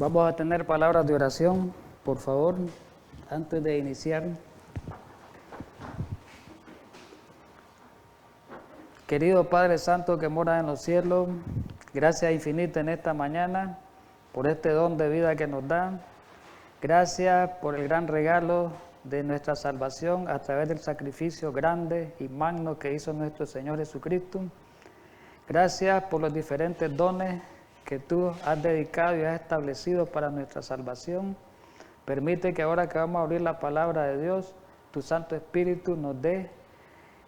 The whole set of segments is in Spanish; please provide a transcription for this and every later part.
Vamos a tener palabras de oración, por favor, antes de iniciar. Querido Padre Santo que mora en los cielos, gracias infinitas en esta mañana por este don de vida que nos da. Gracias por el gran regalo de nuestra salvación a través del sacrificio grande y magno que hizo nuestro Señor Jesucristo. Gracias por los diferentes dones que tú has dedicado y has establecido para nuestra salvación. Permite que ahora que vamos a abrir la palabra de Dios, tu Santo Espíritu nos dé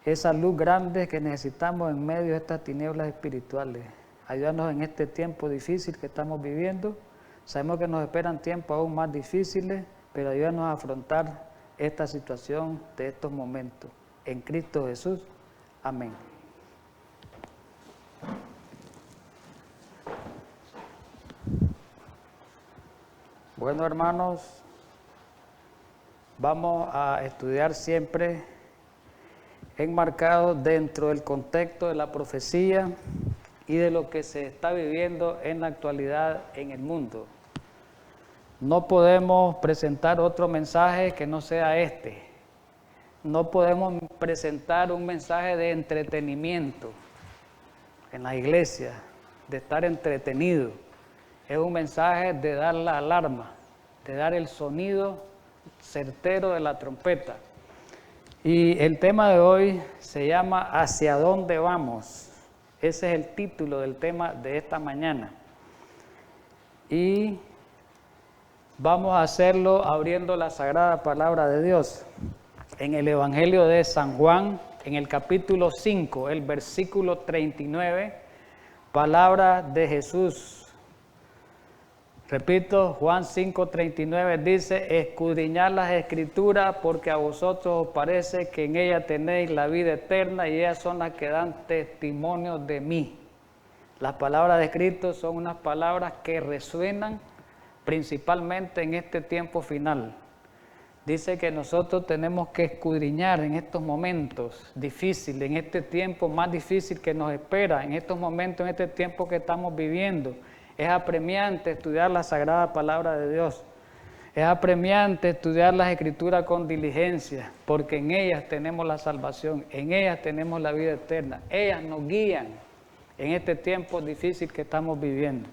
esa luz grande que necesitamos en medio de estas tinieblas espirituales. Ayúdanos en este tiempo difícil que estamos viviendo. Sabemos que nos esperan tiempos aún más difíciles, pero ayúdanos a afrontar esta situación de estos momentos. En Cristo Jesús. Amén. Bueno, hermanos, vamos a estudiar siempre enmarcado dentro del contexto de la profecía y de lo que se está viviendo en la actualidad en el mundo. No podemos presentar otro mensaje que no sea este. No podemos presentar un mensaje de entretenimiento en la iglesia, de estar entretenido. Es un mensaje de dar la alarma, de dar el sonido certero de la trompeta. Y el tema de hoy se llama ¿Hacia dónde vamos? Ese es el título del tema de esta mañana. Y vamos a hacerlo abriendo la sagrada palabra de Dios. En el Evangelio de San Juan, en el capítulo 5, el versículo 39, palabra de Jesús. Repito, Juan 5:39 dice, escudriñad las Escrituras porque a vosotros os parece que en ellas tenéis la vida eterna y ellas son las que dan testimonio de mí. Las palabras de Cristo son unas palabras que resuenan principalmente en este tiempo final. Dice que nosotros tenemos que escudriñar en estos momentos difíciles, en este tiempo más difícil que nos espera, en estos momentos, en este tiempo que estamos viviendo. Es apremiante estudiar la sagrada palabra de Dios. Es apremiante estudiar las Escrituras con diligencia, porque en ellas tenemos la salvación, en ellas tenemos la vida eterna. Ellas nos guían en este tiempo difícil que estamos viviendo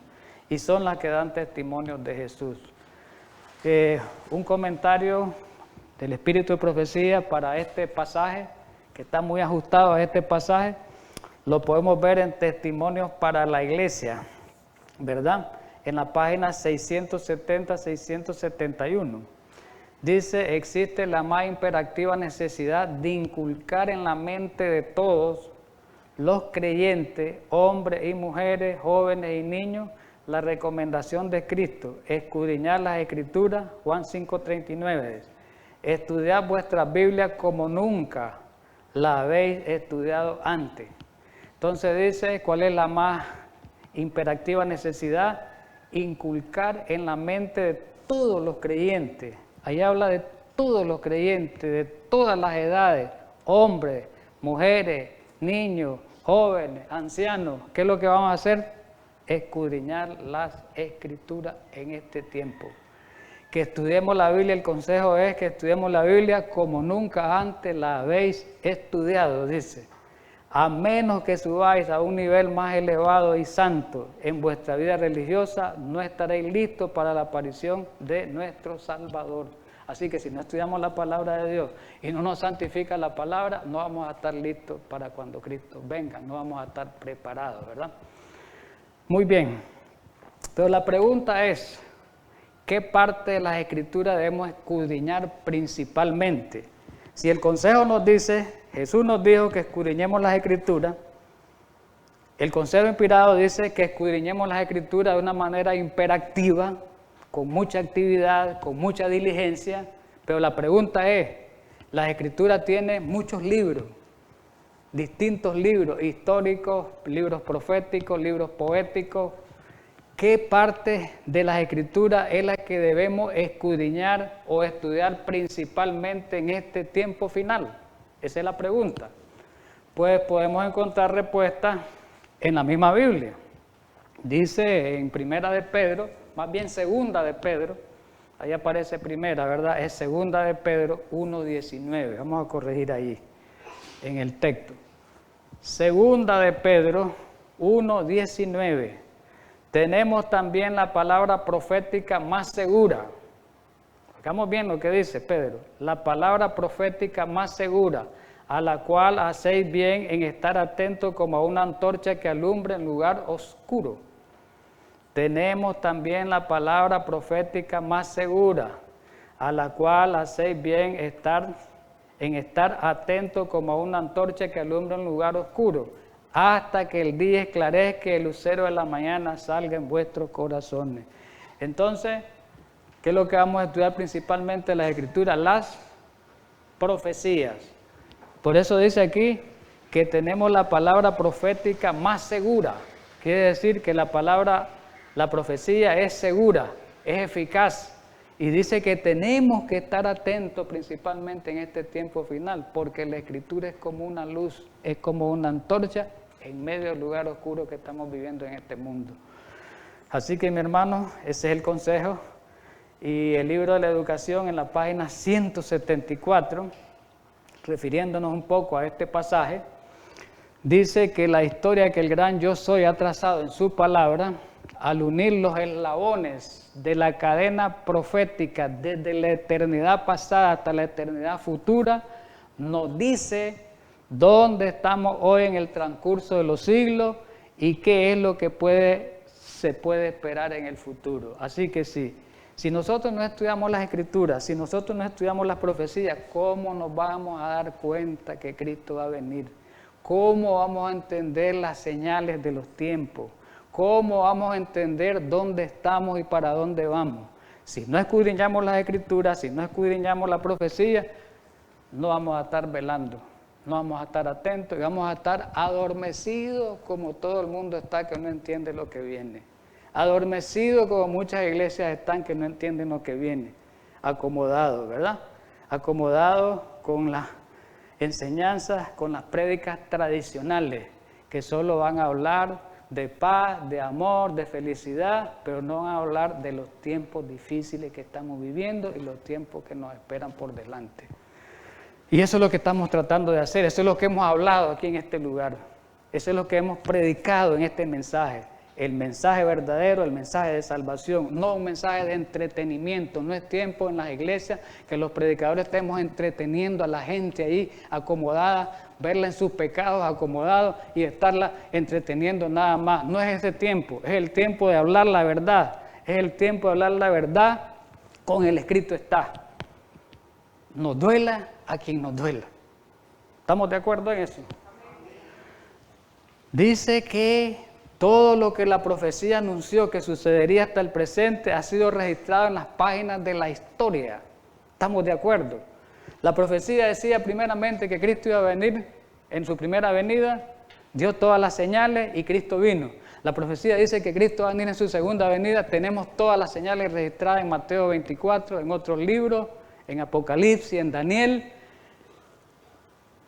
y son las que dan testimonio de Jesús. Un comentario del Espíritu de Profecía para este pasaje, que está muy ajustado a este pasaje, lo podemos ver en Testimonios para la Iglesia, ¿verdad? En la página 670-671. Dice, existe la más imperativa necesidad de inculcar en la mente de todos los creyentes, hombres y mujeres, jóvenes y niños, la recomendación de Cristo, escudriñar las Escrituras, Juan 5:39. Estudiad vuestras Biblias como nunca la habéis estudiado antes. Entonces dice, ¿cuál es la más imperativa necesidad? Inculcar en la mente de todos los creyentes. Ahí habla de todos los creyentes, de todas las edades, hombres, mujeres, niños, jóvenes, ancianos. ¿Qué es lo que vamos a hacer? Escudriñar las Escrituras en este tiempo. Que estudiemos la Biblia, el consejo es que estudiemos la Biblia como nunca antes la habéis estudiado, dice. A menos que subáis a un nivel más elevado y santo en vuestra vida religiosa, no estaréis listos para la aparición de nuestro Salvador. Así que si no estudiamos la palabra de Dios y no nos santifica la palabra, no vamos a estar listos para cuando Cristo venga, no vamos a estar preparados, ¿verdad? Muy bien, pero la pregunta es, ¿qué parte de las Escrituras debemos escudriñar principalmente? Si el consejo nos dice, Jesús nos dijo que escudriñemos las Escrituras, el consejo inspirado dice que escudriñemos las Escrituras de una manera imperativa, con mucha actividad, con mucha diligencia, pero la pregunta es, las Escrituras tienen muchos libros, distintos libros históricos, libros proféticos, libros poéticos. ¿Qué parte de las Escrituras es la que debemos escudriñar o estudiar principalmente en este tiempo final? Esa es la pregunta. Pues podemos encontrar respuestas en la misma Biblia. Dice en Primera de Pedro, más bien Segunda de Pedro, ahí aparece primera, ¿verdad? Es Segunda de Pedro 1:19. Vamos a corregir ahí en el texto. Segunda de Pedro 1:19. Tenemos también la palabra profética más segura. Hagamos bien lo que dice Pedro. La palabra profética más segura, a la cual hacéis bien en estar atentos como a una antorcha que alumbra en lugar oscuro. Tenemos también la palabra profética más segura, a la cual hacéis bien en estar atentos como a una antorcha que alumbra en lugar oscuro, hasta que el día esclarezca y el lucero de la mañana salga en vuestros corazones. Entonces, ¿qué es lo que vamos a estudiar principalmente en las Escrituras? Las profecías. Por eso dice aquí que tenemos la palabra profética más segura. Quiere decir que la profecía es segura, es eficaz. Y dice que tenemos que estar atentos principalmente en este tiempo final, porque la Escritura es como una luz, es como una antorcha en medio del lugar oscuro que estamos viviendo en este mundo. Así que, mi hermano, ese es el consejo. Y el libro de la educación, en la página 174, refiriéndonos un poco a este pasaje, dice que la historia que el gran yo soy ha trazado en su palabra, al unir los eslabones de la cadena profética desde la eternidad pasada hasta la eternidad futura, nos dice dónde estamos hoy en el transcurso de los siglos y qué es lo que se puede esperar en el futuro. Así que sí, si nosotros no estudiamos las Escrituras, si nosotros no estudiamos las profecías, ¿cómo nos vamos a dar cuenta que Cristo va a venir? ¿Cómo vamos a entender las señales de los tiempos? ¿Cómo vamos a entender dónde estamos y para dónde vamos? Si no escudriñamos las Escrituras, si no escudriñamos la profecía, no vamos a estar velando, no vamos a estar atentos y vamos a estar adormecidos como todo el mundo está que no entiende lo que viene. Adormecidos como muchas iglesias están que no entienden lo que viene. Acomodados, ¿verdad? Acomodados con las enseñanzas, con las prédicas tradicionales, que solo van a hablar de paz, de amor, de felicidad, pero no van a hablar de los tiempos difíciles que estamos viviendo y los tiempos que nos esperan por delante. Y eso es lo que estamos tratando de hacer, eso es lo que hemos hablado aquí en este lugar, eso es lo que hemos predicado en este mensaje, el mensaje verdadero, el mensaje de salvación, no un mensaje de entretenimiento. No es tiempo en las iglesias que los predicadores estemos entreteniendo a la gente ahí acomodada, verla en sus pecados acomodados y estarla entreteniendo nada más. No es ese tiempo, es el tiempo de hablar la verdad, es el tiempo de hablar la verdad con el escrito está. Nos duela a quien nos duela. ¿Estamos de acuerdo en eso? Dice que todo lo que la profecía anunció que sucedería hasta el presente ha sido registrado en las páginas de la historia. ¿Estamos de acuerdo? La profecía decía primeramente que Cristo iba a venir en su primera venida, dio todas las señales y Cristo vino. La profecía dice que Cristo va a venir en su segunda venida. Tenemos todas las señales registradas en Mateo 24, en otros libros, en Apocalipsis, en Daniel.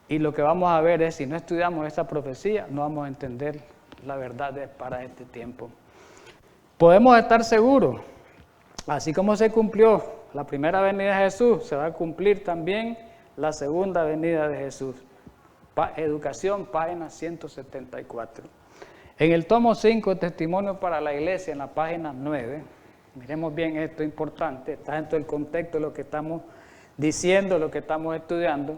Y lo que vamos a ver es, si no estudiamos esa profecía, no vamos a entender la verdad para este tiempo. Podemos estar seguros, así como se cumplió la primera venida de Jesús, se va a cumplir también la segunda venida de Jesús. Educación, página 174. En el tomo 5, Testimonio para la Iglesia, en la página 9, miremos bien esto importante, está dentro del contexto de lo que estamos diciendo, lo que estamos estudiando.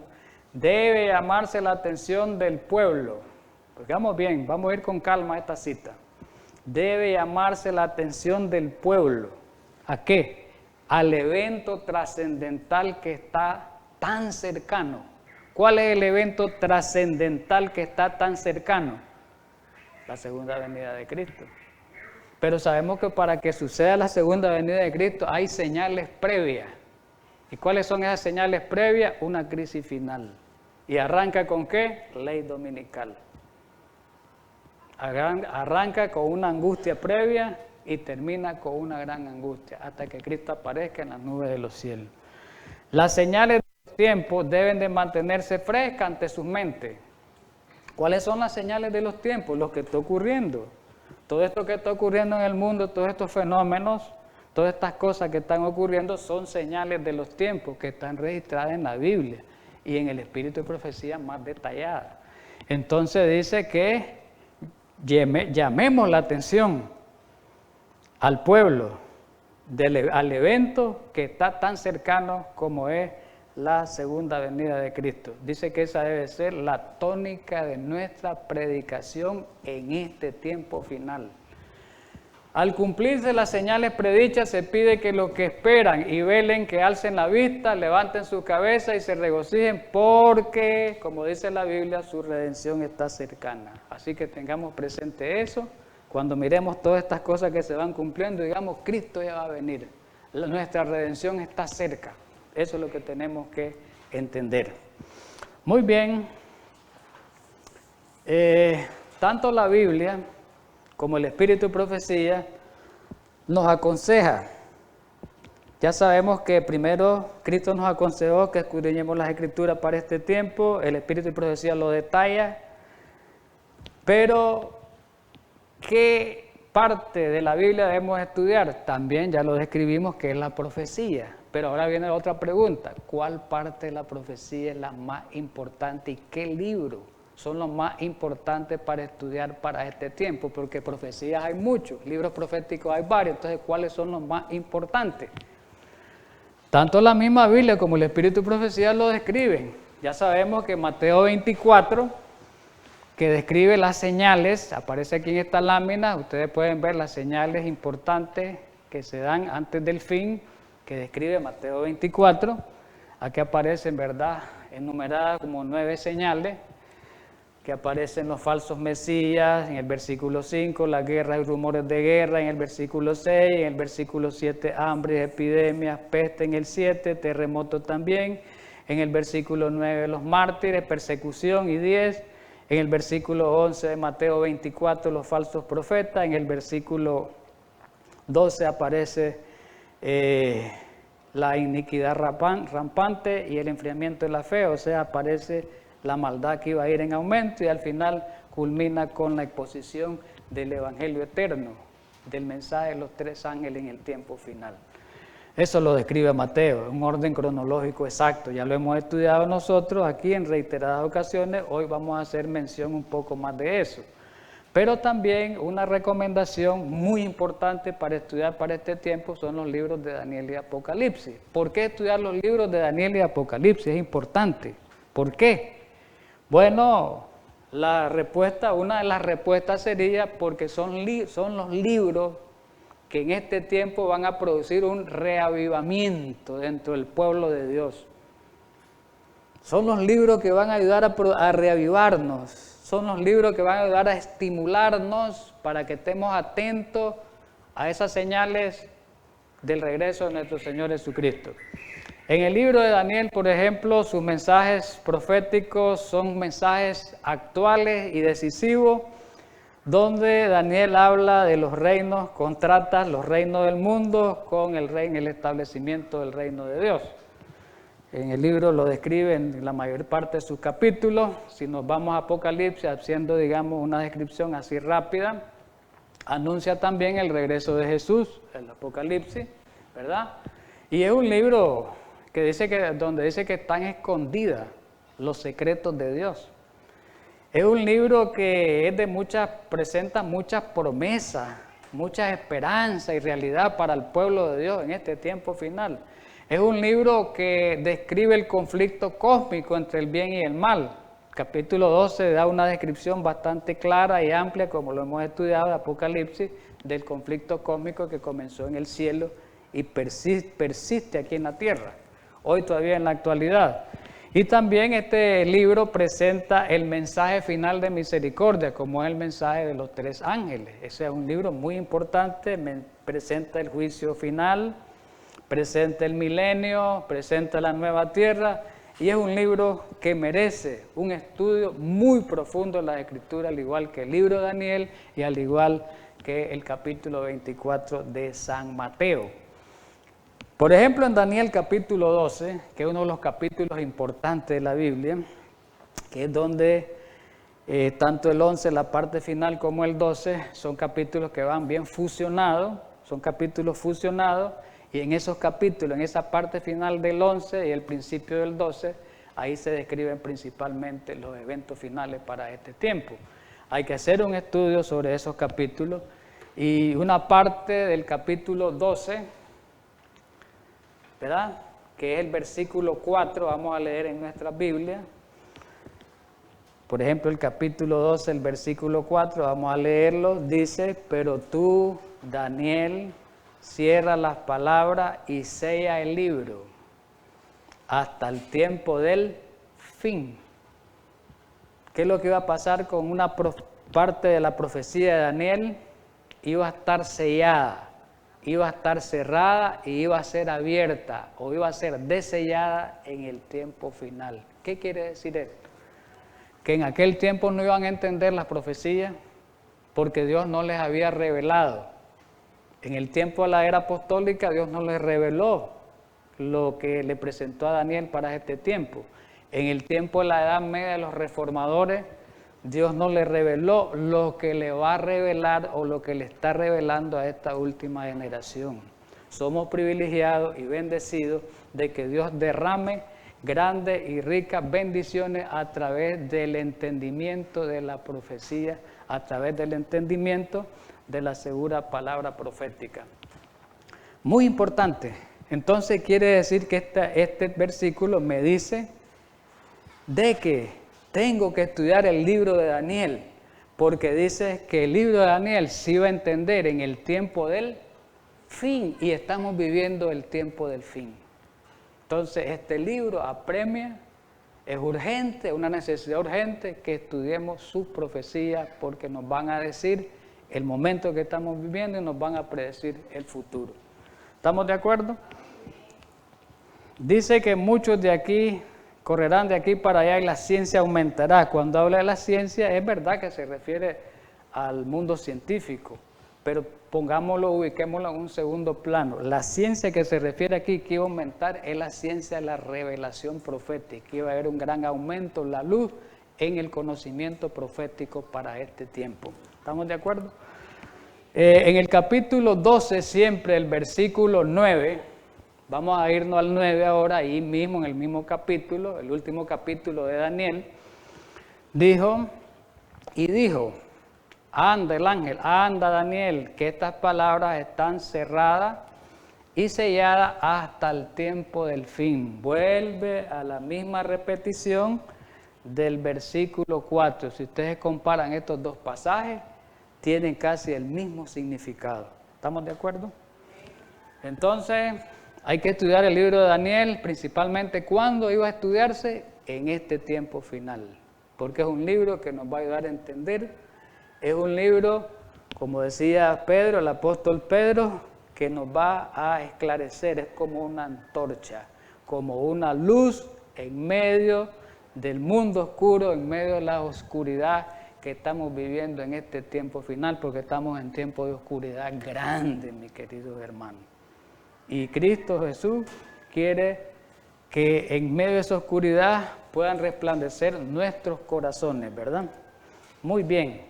Debe llamarse la atención del pueblo. Porque vamos bien, vamos a ir con calma a esta cita. Debe llamarse la atención del pueblo. ¿A qué? Al evento trascendental que está tan cercano. ¿Cuál es el evento trascendental que está tan cercano? La segunda venida de Cristo. Pero sabemos que para que suceda la segunda venida de Cristo hay señales previas. ¿Y cuáles son esas señales previas? Una crisis final. ¿Y arranca con qué? Ley dominical. Arranca con una angustia previa y termina con una gran angustia hasta que Cristo aparezca en las nubes de los cielos. Las señales de los tiempos deben de mantenerse frescas ante sus mentes. ¿Cuáles son las señales de los tiempos? Lo que está ocurriendo. Todo esto que está ocurriendo en el mundo, todos estos fenómenos, todas estas cosas que están ocurriendo son señales de los tiempos que están registradas en la Biblia y en el espíritu de profecía más detallada. Entonces dice que llamemos la atención al pueblo al evento que está tan cercano como es la segunda venida de Cristo. Dice que esa debe ser la tónica de nuestra predicación en este tiempo final. Al cumplirse las señales predichas, se pide que los que esperan y velen, que alcen la vista, levanten su cabeza y se regocijen, porque, como dice la Biblia, su redención está cercana. Así que tengamos presente eso. Cuando miremos todas estas cosas que se van cumpliendo, digamos, Cristo ya va a venir. Nuestra redención está cerca. Eso es lo que tenemos que entender. Muy bien. Tanto la Biblia como el Espíritu de Profecía nos aconseja. Ya sabemos que primero Cristo nos aconsejó que escudriñemos las Escrituras para este tiempo, el Espíritu de Profecía lo detalla, pero ¿qué parte de la Biblia debemos estudiar? También ya lo describimos, que es la profecía, pero ahora viene otra pregunta: ¿cuál parte de la profecía es la más importante y qué libro son los más importantes para estudiar para este tiempo? Porque profecías hay muchos, libros proféticos hay varios, entonces ¿cuáles son los más importantes? Tanto la misma Biblia como el Espíritu de Profecía lo describen. Ya sabemos que Mateo 24, que describe las señales, aparece aquí en esta lámina, ustedes pueden ver las señales importantes que se dan antes del fin, que describe Mateo 24, aquí aparecen, ¿verdad?, enumeradas como 9 señales, que aparecen los falsos mesías, en el versículo 5, la guerra y rumores de guerra, en el versículo 6, en el versículo 7, hambre, epidemias, peste en el 7, terremoto también, en el versículo 9, los mártires, persecución y 10, en el versículo 11 de Mateo 24, los falsos profetas, en el versículo 12 aparece la iniquidad rampante y el enfriamiento de la fe, o sea, aparece la maldad que iba a ir en aumento y al final culmina con la exposición del Evangelio eterno, del mensaje de los 3 ángeles en el tiempo final. Eso lo describe Mateo, un orden cronológico exacto, ya lo hemos estudiado nosotros aquí en reiteradas ocasiones, hoy vamos a hacer mención un poco más de eso. Pero también una recomendación muy importante para estudiar para este tiempo son los libros de Daniel y Apocalipsis. ¿Por qué estudiar los libros de Daniel y Apocalipsis? Es importante. ¿Por qué? Bueno, una de las respuestas sería porque son los libros que en este tiempo van a producir un reavivamiento dentro del pueblo de Dios. Son los libros que van a ayudar a reavivarnos, son los libros que van a ayudar a estimularnos para que estemos atentos a esas señales del regreso de nuestro Señor Jesucristo. En el libro de Daniel, por ejemplo, sus mensajes proféticos son mensajes actuales y decisivos, donde Daniel habla de los reinos, contrasta los reinos del mundo con el establecimiento del reino de Dios. En el libro lo describe en la mayor parte de sus capítulos. Si nos vamos a Apocalipsis, haciendo, digamos, una descripción así rápida, anuncia también el regreso de Jesús, el Apocalipsis, ¿verdad? Y es un libro donde dice que están escondidas los secretos de Dios. Es un libro que presenta muchas promesas, muchas esperanzas y realidad para el pueblo de Dios en este tiempo final. Es un libro que describe el conflicto cósmico entre el bien y el mal. Capítulo 12 da una descripción bastante clara y amplia, como lo hemos estudiado en Apocalipsis, del conflicto cósmico que comenzó en el cielo y persiste aquí en la tierra, hoy todavía en la actualidad. Y también este libro presenta el mensaje final de misericordia, como es el mensaje de los 3 ángeles. Ese es un libro muy importante, presenta el juicio final, presenta el milenio, presenta la nueva tierra, y es un libro que merece un estudio muy profundo en la Escritura, al igual que el libro de Daniel y al igual que el capítulo 24 de San Mateo. Por ejemplo, en Daniel capítulo 12, que es uno de los capítulos importantes de la Biblia, que es donde Tanto el 11, la parte final, como el 12 son capítulos que van bien fusionados, son capítulos fusionados, y en esos capítulos, en esa parte final del 11 y el principio del 12, ahí se describen principalmente los eventos finales para este tiempo. Hay que hacer un estudio sobre esos capítulos, y una parte del capítulo 12, ¿verdad?, que es el versículo 4, vamos a leer en nuestra Biblia. Por ejemplo, el capítulo 12, el versículo 4, vamos a leerlo, dice: pero tú, Daniel, cierra las palabras y sella el libro hasta el tiempo del fin. ¿Qué es lo que iba a pasar con una parte de la profecía de Daniel? Iba a estar sellada, iba a estar cerrada y iba a ser abierta o iba a ser desellada en el tiempo final. ¿Qué quiere decir esto? Que en aquel tiempo no iban a entender las profecías porque Dios no les había revelado. En el tiempo de la era apostólica Dios no les reveló lo que le presentó a Daniel para este tiempo. En el tiempo de la Edad Media de los reformadores, Dios no le reveló lo que le va a revelar o lo que le está revelando a esta última generación. Somos privilegiados y bendecidos de que Dios derrame grandes y ricas bendiciones a través del entendimiento de la profecía, a través del entendimiento de la segura palabra profética. Muy importante. Entonces quiere decir que este versículo me dice de que tengo que estudiar el libro de Daniel, porque dice que el libro de Daniel se iba a entender en el tiempo del fin, y estamos viviendo el tiempo del fin. Entonces este libro apremia, es urgente, una necesidad urgente que estudiemos sus profecías, porque nos van a decir el momento que estamos viviendo y nos van a predecir el futuro. ¿Estamos de acuerdo? Dice que muchos de aquí correrán de aquí para allá y la ciencia aumentará. Cuando habla de la ciencia, es verdad que se refiere al mundo científico, pero pongámoslo, ubiquémoslo en un segundo plano. La ciencia que se refiere aquí, que iba a aumentar, es la ciencia de la revelación profética, que iba a haber un gran aumento, la luz en el conocimiento profético para este tiempo. ¿Estamos de acuerdo? En el capítulo 12, siempre el versículo 9, vamos a irnos al 9 ahora, ahí mismo en el mismo capítulo, el último capítulo de Daniel, dijo, anda el ángel, anda Daniel, que estas palabras están cerradas y selladas hasta el tiempo del fin. Vuelve a la misma repetición del versículo 4. Si ustedes comparan estos dos pasajes, tienen casi el mismo significado. ¿Estamos de acuerdo? Entonces, hay que estudiar el libro de Daniel, principalmente cuando iba a estudiarse en este tiempo final, porque es un libro que nos va a ayudar a entender, es un libro, como decía Pedro, el apóstol Pedro, que nos va a esclarecer, es como una antorcha, como una luz en medio del mundo oscuro, en medio de la oscuridad que estamos viviendo en este tiempo final, porque estamos en tiempo de oscuridad grande, mis queridos hermanos. Y Cristo Jesús quiere que en medio de esa oscuridad puedan resplandecer nuestros corazones, ¿verdad? Muy bien.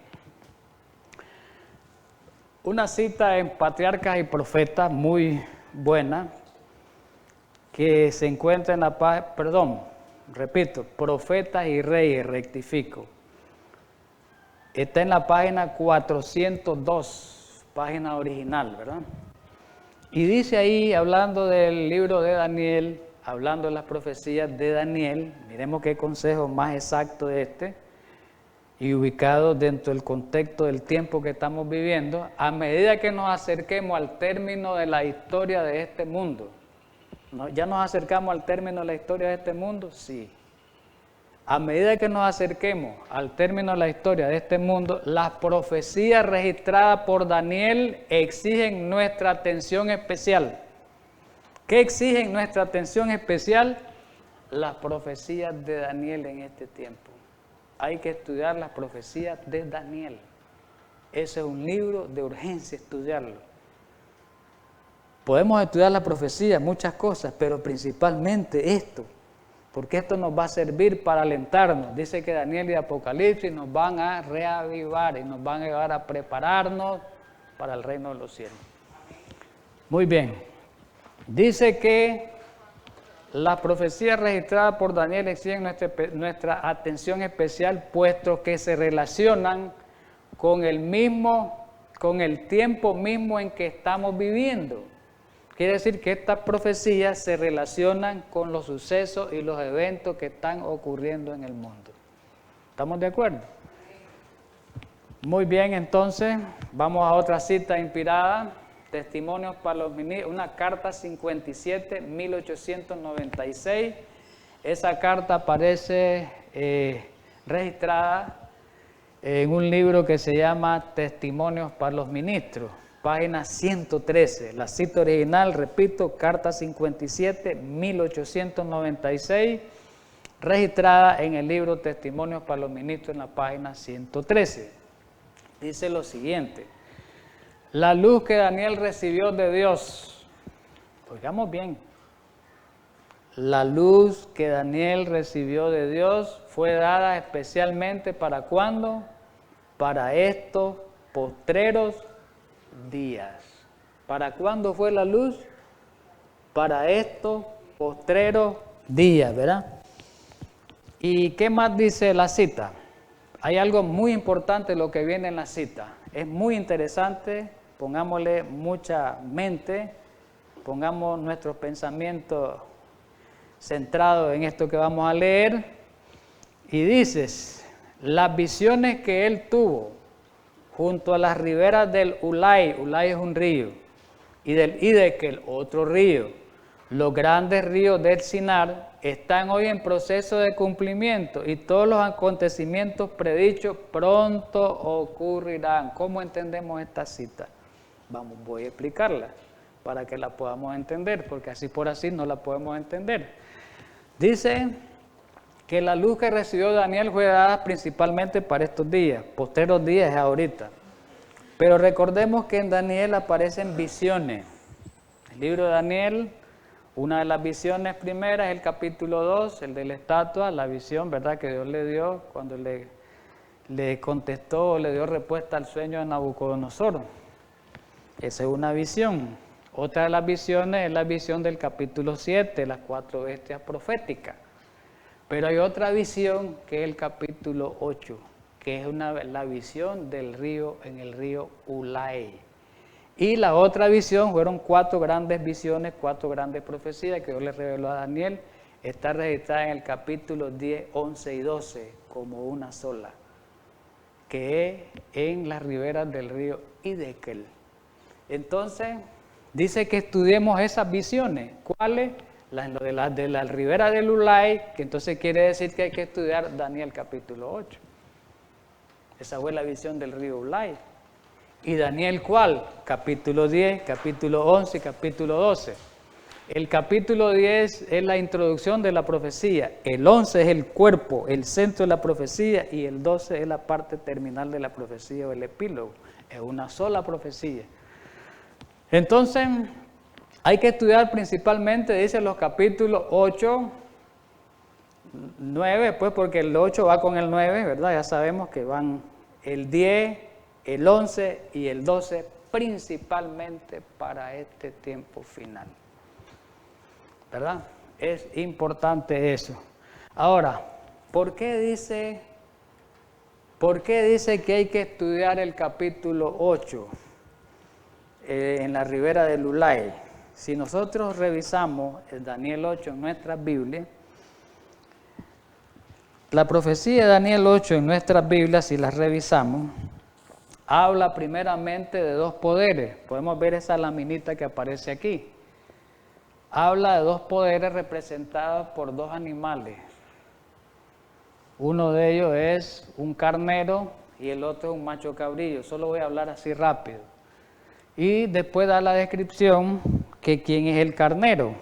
Una cita en Patriarcas y Profetas muy buena, que se encuentra en la página, Profetas y Reyes, rectifico. Está en la página 402, página original, ¿verdad? Y dice ahí, hablando del libro de Daniel, hablando de las profecías de Daniel, miremos qué consejo más exacto de este, y ubicado dentro del contexto del tiempo que estamos viviendo, a medida que nos acerquemos al término de la historia de este mundo. ¿Ya nos acercamos al término de la historia de este mundo? Sí. A medida que nos acerquemos al término de la historia de este mundo, las profecías registradas por Daniel exigen nuestra atención especial. ¿Qué exigen nuestra atención especial? Las profecías de Daniel en este tiempo. Hay que estudiar las profecías de Daniel. Ese es un libro de urgencia estudiarlo. Podemos estudiar la profecía, muchas cosas, pero principalmente esto. porque esto nos va a servir para alentarnos. Dice que Daniel y Apocalipsis nos van a reavivar y nos van a ayudar a prepararnos para el reino de los cielos. Muy bien. Dice que las profecías registradas por Daniel exigen nuestra atención especial, puesto que se relacionan con el tiempo mismo en que estamos viviendo. Quiere decir que estas profecías se relacionan con los sucesos y los eventos que están ocurriendo en el mundo. ¿Estamos de acuerdo? Muy bien, entonces vamos a otra cita inspirada. Testimonios para los ministros, una carta 57, 1896. Esa carta aparece registrada en un libro que se llama Testimonios para los ministros, página 113. La cita original, repito, carta 57, 1896, registrada en el libro Testimonios para los ministros en la página 113. Dice lo siguiente: la luz que Daniel recibió de Dios, oigamos bien, la luz que Daniel recibió de Dios fue dada especialmente ¿para cuándo? Para estos postreros días. ¿Para cuándo fue la luz? Para estos postreros días, ¿verdad? ¿Y qué más dice la cita? Hay algo muy importante lo que viene en la cita. Es muy interesante, pongámosle mucha mente, pongamos nuestros pensamientos centrados en esto que vamos a leer. Y dices, las visiones que él tuvo junto a las riberas del Ulai es un río, y del Hidekel, otro río, los grandes ríos del Sinar, están hoy en proceso de cumplimiento y todos los acontecimientos predichos pronto ocurrirán. ¿Cómo entendemos esta cita? Voy a explicarla para que la podamos entender, porque así por así no la podemos entender. Dice que la luz que recibió Daniel fue dada principalmente para estos días, posteros días es ahorita. Pero recordemos que en Daniel aparecen visiones. El libro de Daniel, una de las visiones primeras es el capítulo 2, el de la estatua, la visión, ¿verdad?, que Dios le dio cuando le contestó, le dio respuesta al sueño de Nabucodonosor. Esa es una visión. Otra de las visiones es la visión del capítulo 7, las 4 bestias proféticas. Pero hay otra visión que es el capítulo 8, que es la visión del río, en el río Ulai. Y la otra visión fueron 4 grandes visiones, 4 grandes profecías que Dios le reveló a Daniel. Está registrada en el capítulo 10, 11 y 12 como una sola, que es en las riberas del río Hidekel. Entonces, dice que estudiemos esas visiones. ¿Cuáles? De la ribera del Ulai, que entonces quiere decir que hay que estudiar Daniel capítulo 8. Esa fue la visión del río Ulai. ¿Y Daniel cuál? Capítulo 10, capítulo 11 y capítulo 12. El capítulo 10 es la introducción de la profecía, el 11 es el cuerpo, el centro de la profecía, y el 12 es la parte terminal de la profecía o el epílogo. Es una sola profecía. Entonces, hay que estudiar principalmente, dice, los capítulos 8, 9, pues porque el 8 va con el 9, ¿verdad? Ya sabemos que van el 10, el 11 y el 12 principalmente para este tiempo final, ¿verdad? Es importante eso. Ahora, ¿por qué dice que hay que estudiar el capítulo 8 en la ribera del Ulai? Si nosotros revisamos el Daniel 8 en nuestras Biblias, la profecía de Daniel 8 en nuestras Biblias, si las revisamos, habla primeramente de 2 poderes. Podemos ver esa laminita que aparece aquí. Habla de 2 poderes representados por 2 animales. Uno de ellos es un carnero y el otro es un macho cabrillo. Solo voy a hablar así rápido. Y después da la descripción que quién es el carnero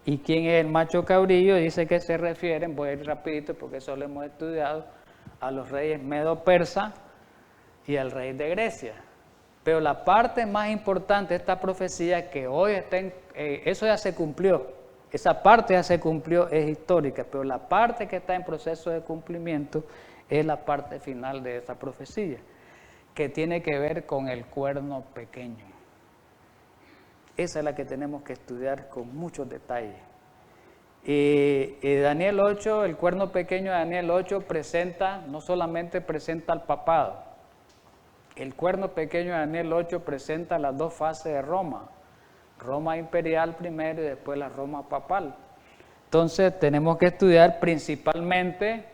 y quién es el macho cabrillo. Dice que se refieren, voy a ir rapidito porque eso lo hemos estudiado, a los reyes medo-persa y al rey de Grecia. Pero la parte más importante de esta profecía que hoy eso ya se cumplió. esa parte ya se cumplió, es histórica, pero la parte que está en proceso de cumplimiento es la parte final de esa profecía, que tiene que ver con el cuerno pequeño. Esa es la que tenemos que estudiar con muchos detalles. Daniel 8, el cuerno pequeño de Daniel 8 no solamente presenta al papado, el cuerno pequeño de Daniel 8 presenta las dos fases de Roma, Roma imperial primero y después la Roma papal. Entonces tenemos que estudiar principalmente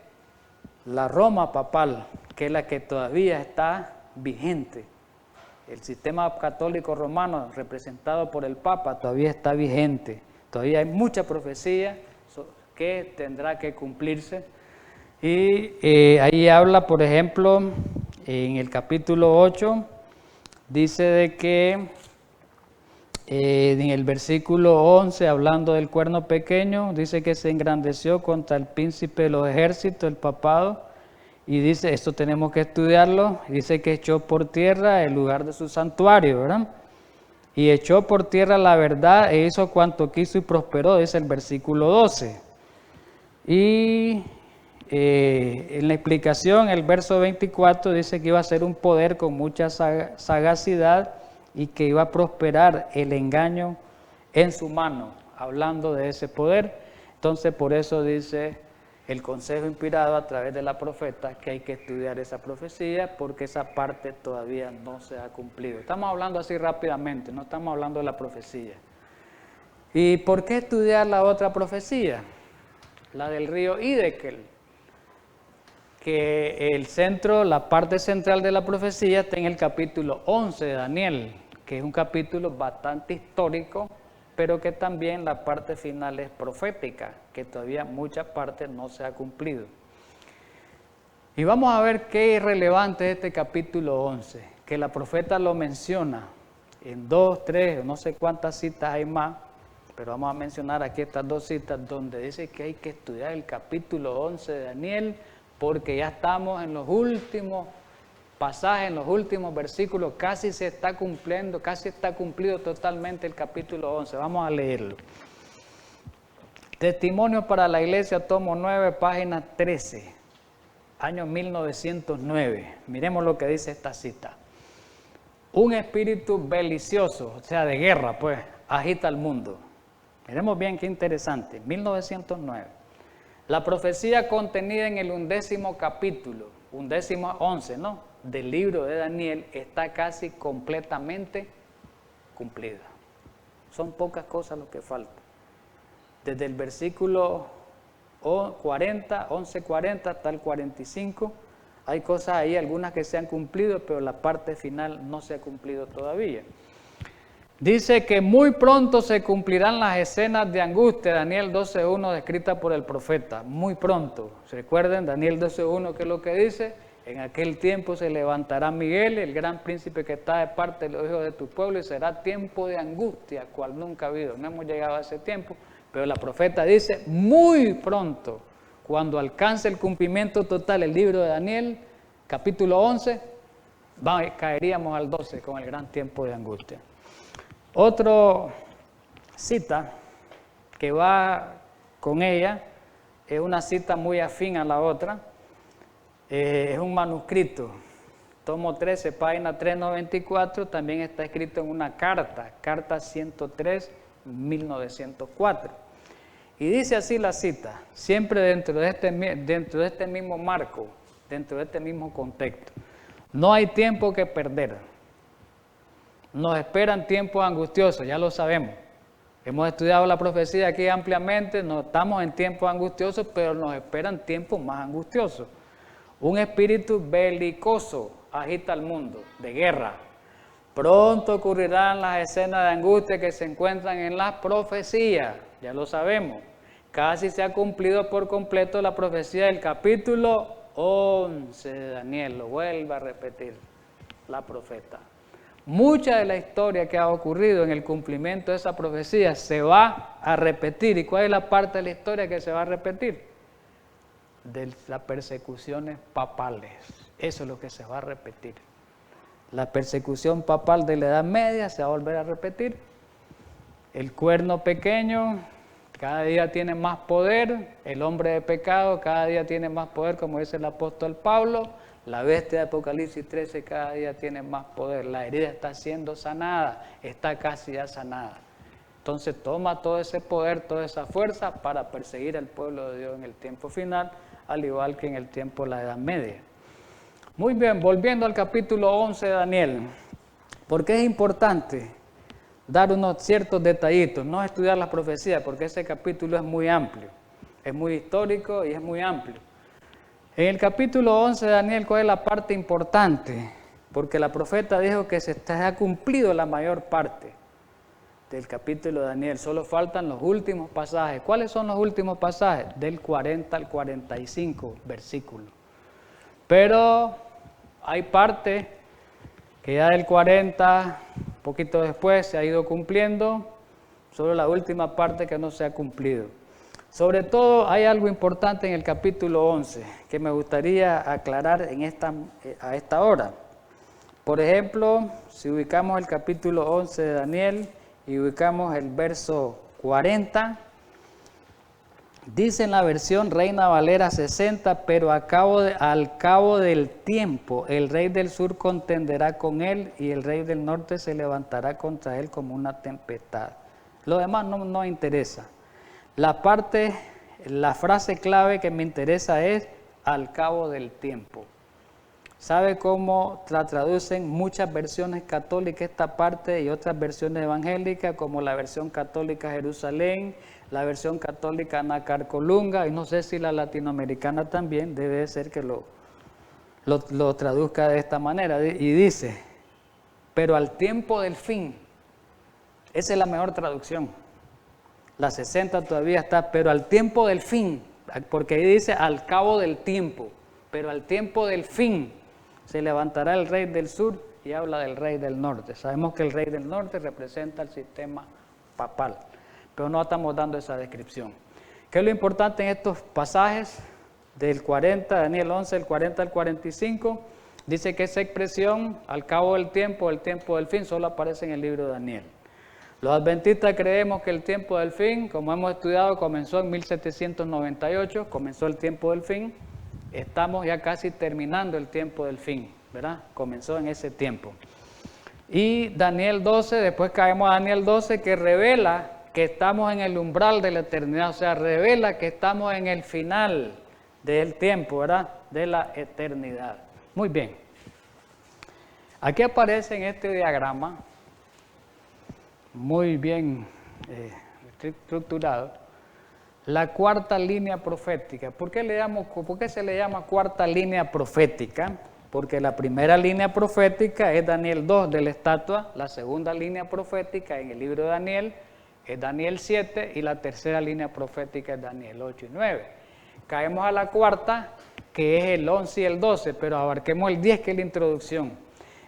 la Roma papal, que es la que todavía está vigente. El sistema católico romano representado por el Papa todavía está vigente. Todavía hay mucha profecía que tendrá que cumplirse. Y ahí habla, por ejemplo, en el capítulo 8, dice de que en el versículo 11, hablando del cuerno pequeño, dice que se engrandeció contra el príncipe de los ejércitos, el papado, y dice, esto tenemos que estudiarlo, dice que echó por tierra el lugar de su santuario, ¿verdad? Y echó por tierra la verdad e hizo cuanto quiso y prosperó, dice el versículo 12. Y en la explicación, el verso 24 dice que iba a ser un poder con mucha sagacidad y que iba a prosperar el engaño en su mano, hablando de ese poder. Entonces, por eso dice el consejo inspirado a través de la profeta que hay que estudiar esa profecía porque esa parte todavía no se ha cumplido. Estamos hablando así rápidamente, no estamos hablando de la profecía. ¿Y por qué estudiar la otra profecía? La del río Hiddekel, que el centro, la parte central de la profecía está en el capítulo 11 de Daniel, que es un capítulo bastante histórico, pero que también la parte final es profética, que todavía mucha parte no se ha cumplido. Y vamos a ver qué es relevante este capítulo 11, que la profeta lo menciona en 2, 3, no sé cuántas citas hay más, pero vamos a mencionar aquí estas dos citas donde dice que hay que estudiar el capítulo 11 de Daniel, porque ya estamos en los últimos pasajes, en los últimos versículos, casi se está cumpliendo, casi está cumplido totalmente el capítulo 11. Vamos a leerlo. Testimonio para la Iglesia, tomo 9, página 13, año 1909. Miremos lo que dice esta cita. Un espíritu belicioso, o sea, de guerra, pues, agita al mundo. Miremos bien qué interesante, 1909. La profecía contenida en el 11º capítulo, 11, ¿no?, del libro de Daniel está casi completamente cumplida. Son pocas cosas lo que falta. Desde el versículo 40, 11:40 hasta el 45, hay cosas ahí, algunas que se han cumplido, pero la parte final no se ha cumplido todavía. Dice que muy pronto se cumplirán las escenas de angustia, Daniel 12:1, descrita por el profeta. Muy pronto. ¿Recuerden Daniel 12:1 qué es lo que dice? En aquel tiempo se levantará Miguel, el gran príncipe que está de parte de los hijos de tu pueblo, y será tiempo de angustia, cual nunca ha habido. No hemos llegado a ese tiempo, pero la profeta dice, muy pronto, cuando alcance el cumplimiento total el libro de Daniel, capítulo 11, caeríamos al 12 con el gran tiempo de angustia. Otra cita que va con ella es una cita muy afín a la otra, es un manuscrito, tomo 13, página 394, también está escrito en una carta 103, 1904. Y dice así la cita, siempre dentro de este mismo marco, dentro de este mismo contexto. No hay tiempo que perder. Nos esperan tiempos angustiosos, ya lo sabemos. Hemos estudiado la profecía aquí ampliamente, no estamos en tiempos angustiosos, pero nos esperan tiempos más angustiosos. Un espíritu belicoso agita al mundo, de guerra. Pronto ocurrirán las escenas de angustia que se encuentran en las profecías, ya lo sabemos. Casi se ha cumplido por completo la profecía del capítulo 11 de Daniel, lo vuelve a repetir la profeta. Mucha de la historia que ha ocurrido en el cumplimiento de esa profecía se va a repetir. ¿Y cuál es la parte de la historia que se va a repetir? De las persecuciones papales. Eso es lo que se va a repetir. La persecución papal de la Edad Media se va a volver a repetir. El cuerno pequeño, Cada día tiene más poder, el hombre de pecado cada día tiene más poder, como dice el apóstol Pablo. La bestia de Apocalipsis 13 cada día tiene más poder. La herida está siendo sanada, está casi ya sanada. Entonces toma todo ese poder, toda esa fuerza para perseguir al pueblo de Dios en el tiempo final, al igual que en el tiempo de la Edad Media. Muy bien, volviendo al capítulo 11 de Daniel, porque es importante dar unos ciertos detallitos, no estudiar las profecías, porque ese capítulo es muy amplio, es muy histórico y es muy amplio. En el capítulo 11 de Daniel, ¿cuál es la parte importante? Porque la profeta dijo que se ha cumplido la mayor parte del capítulo de Daniel, solo faltan los últimos pasajes. ¿Cuáles son los últimos pasajes? Del 40 al 45 versículos. Pero hay parte que ya del 40, un poquito después, se ha ido cumpliendo, solo la última parte que no se ha cumplido. Sobre todo hay algo importante en el capítulo 11 que me gustaría aclarar a esta hora. Por ejemplo, si ubicamos el capítulo 11 de Daniel y ubicamos el verso 40, dice en la versión Reina Valera 60, pero al cabo del tiempo el rey del sur contenderá con él y el rey del norte se levantará contra él como una tempestad. Lo demás no interesa. La frase clave que me interesa es al cabo del tiempo. ¿Sabe cómo la traducen muchas versiones católicas esta parte y otras versiones evangélicas, como la versión católica Jerusalén, la versión católica Nacarcolunga, y no sé si la latinoamericana también, debe ser que lo traduzca de esta manera, y dice, pero al tiempo del fin. Esa es la mejor traducción. La 60 todavía está, pero al tiempo del fin, porque ahí dice al cabo del tiempo, pero al tiempo del fin se levantará el rey del sur y habla del rey del norte. Sabemos que el rey del norte representa el sistema papal, pero no estamos dando esa descripción. ¿Qué es lo importante en estos pasajes del 40, Daniel 11, del 40 al 45? Dice que esa expresión, al cabo del tiempo, el tiempo del fin, solo aparece en el libro de Daniel. Los adventistas creemos que el tiempo del fin, como hemos estudiado, comenzó en 1798, comenzó el tiempo del fin. Estamos ya casi terminando el tiempo del fin, ¿verdad? Comenzó en ese tiempo. Y Daniel 12, después caemos a Daniel 12, que revela que estamos en el umbral de la eternidad, o sea, revela que estamos en el final del tiempo, ¿verdad? De la eternidad. Muy bien. Aquí aparece en este diagrama, muy bien estructurado, la cuarta línea profética. ¿Por qué se le llama cuarta línea profética? Porque la primera línea profética es Daniel 2 de la estatua, la segunda línea profética en el libro de Daniel es Daniel 7 y la tercera línea profética es Daniel 8 y 9. Caemos a la cuarta, que es el 11 y el 12, pero abarquemos el 10, que es la introducción.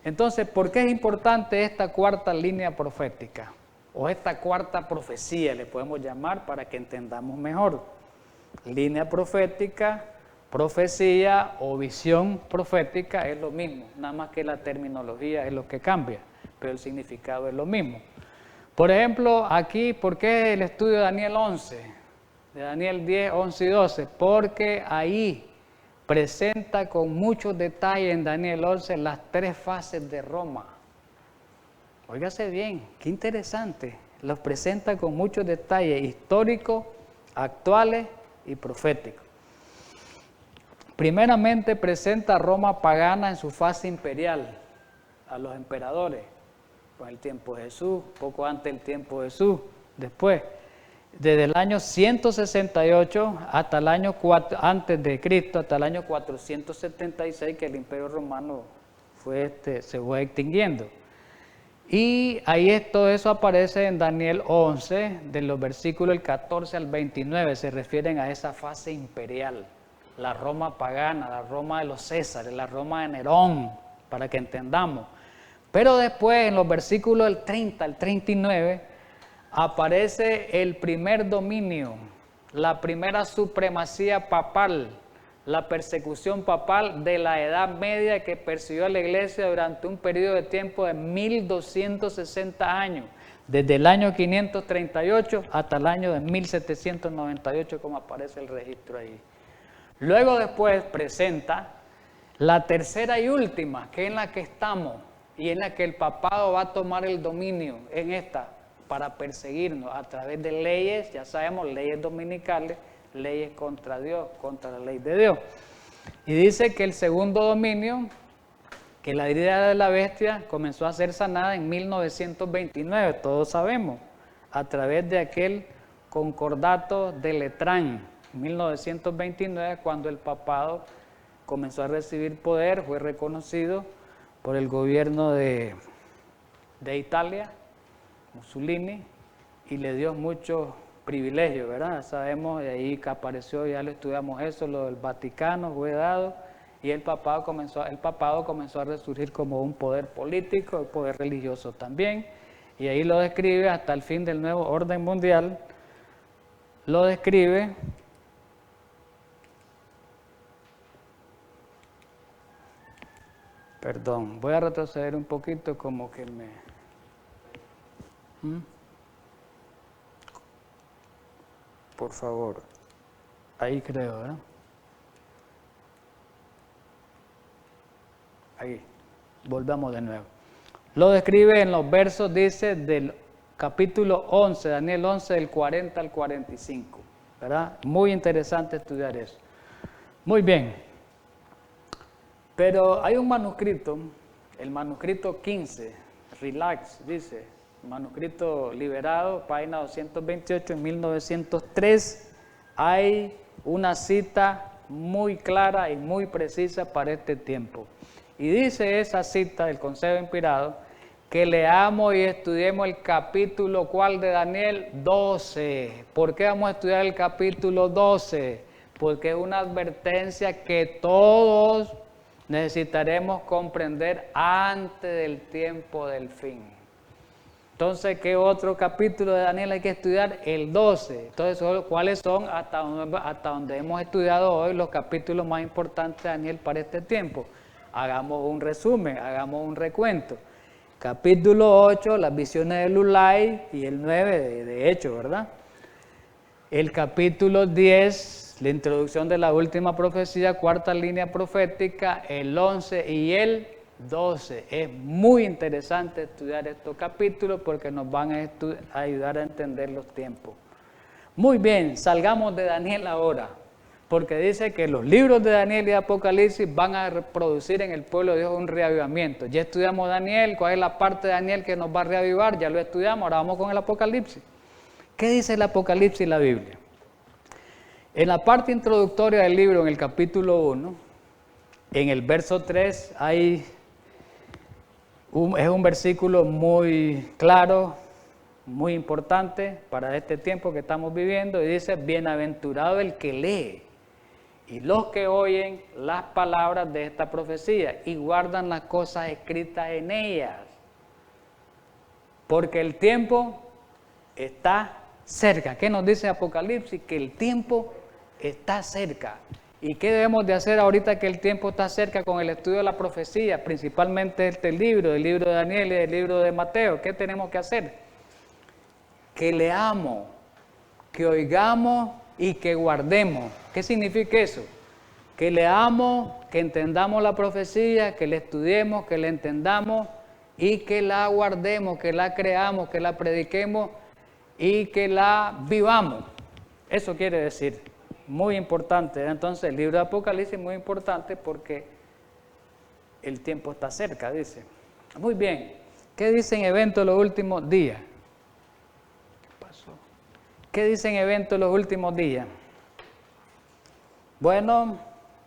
Entonces, ¿por qué es importante esta cuarta línea profética? O esta cuarta profecía, le podemos llamar para que entendamos mejor. Línea profética, profecía o visión profética es lo mismo, nada más que la terminología es lo que cambia, pero el significado es lo mismo. Por ejemplo, aquí, ¿por qué el estudio de Daniel 11? De Daniel 10, 11 y 12, porque ahí presenta con muchos detalles en Daniel 11 las tres fases de Roma. Óigase bien, qué interesante. Los presenta con muchos detalles históricos, actuales y proféticos. Primeramente presenta a Roma pagana en su fase imperial, a los emperadores, con el tiempo de Jesús, poco antes del tiempo de Jesús, después. Desde el año 168 hasta el año 4 antes de Cristo, hasta el año 476, que el Imperio Romano se fue extinguiendo. Y ahí todo eso aparece en Daniel 11, de los versículos del 14 al 29, se refieren a esa fase imperial, la Roma pagana, la Roma de los Césares, la Roma de Nerón, para que entendamos. Pero después, en los versículos del 30 al 39, aparece el primer dominio, la primera supremacía papal, la persecución papal de la Edad Media que persiguió a la Iglesia durante un periodo de tiempo de 1260 años, desde el año 538 hasta el año de 1798, como aparece el registro ahí. Luego después presenta la tercera y última, que es en la que estamos, y en la que el papado va a tomar el dominio en esta, para perseguirnos a través de leyes, ya sabemos, leyes dominicales, leyes contra Dios, contra la ley de Dios. Y dice que el segundo dominio, que la herida de la bestia comenzó a ser sanada en 1929, todos sabemos, a través de aquel concordato de Letrán, 1929, cuando el papado comenzó a recibir poder, fue reconocido por el gobierno de Italia, Mussolini, y le dio muchos privilegios, ¿verdad? Sabemos, de ahí que apareció, ya lo estudiamos eso, lo del Vaticano fue dado, y el papado comenzó a resurgir como un poder político, un poder religioso también, y ahí lo describe hasta el fin del nuevo orden mundial, lo describe Perdón, voy a retroceder un poquito como que me... Por favor. Ahí creo, ¿verdad? Ahí. Volvamos de nuevo. Lo describe en los versos, dice, del capítulo 11, Daniel 11, del 40 al 45. ¿Verdad? Muy interesante estudiar eso. Muy bien. Pero hay un manuscrito, el manuscrito 15, Relax, dice, manuscrito liberado, página 228, en 1903, hay una cita muy clara y muy precisa para este tiempo. Y dice esa cita del Consejo Inspirado, que leamos y estudiemos el capítulo, ¿cuál de Daniel? 12. ¿Por qué vamos a estudiar el capítulo 12? Porque es una advertencia que todos necesitaremos comprender antes del tiempo del fin. Entonces, ¿qué otro capítulo de Daniel hay que estudiar? El 12. Entonces, ¿cuáles son hasta donde hemos estudiado hoy los capítulos más importantes de Daniel para este tiempo? Hagamos un resumen, hagamos un recuento. Capítulo 8, las visiones de Lulay, y el 9 de hecho, ¿verdad? El capítulo 10, la introducción de la última profecía, cuarta línea profética, el 11 y el 12. Es muy interesante estudiar estos capítulos porque nos van a ayudar a entender los tiempos. Muy bien, salgamos de Daniel ahora, porque dice que los libros de Daniel y Apocalipsis van a producir en el pueblo de Dios un reavivamiento. Ya estudiamos Daniel, ¿cuál es la parte de Daniel que nos va a reavivar? Ya lo estudiamos, ahora vamos con el Apocalipsis. ¿Qué dice el Apocalipsis y la Biblia? En la parte introductoria del libro, en el capítulo 1, en el verso 3, es un versículo muy claro, muy importante para este tiempo que estamos viviendo, y dice, bienaventurado el que lee y los que oyen las palabras de esta profecía y guardan las cosas escritas en ellas, porque el tiempo está cerca. ¿Qué nos dice Apocalipsis? Que el tiempo está cerca. ¿Y qué debemos de hacer ahorita que el tiempo está cerca con el estudio de la profecía? Principalmente el libro de Daniel y el libro de Mateo. ¿Qué tenemos que hacer? Que leamos, que oigamos y que guardemos. ¿Qué significa eso? Que leamos, que entendamos la profecía, que la estudiemos, que la entendamos y que la guardemos, que la creamos, que la prediquemos y que la vivamos. Eso quiere decir, muy importante. Entonces el libro de Apocalipsis es muy importante porque el tiempo está cerca, dice. Muy bien, ¿qué dicen eventos de los últimos días? ¿Qué pasó? ¿Qué dicen eventos de los últimos días? Bueno,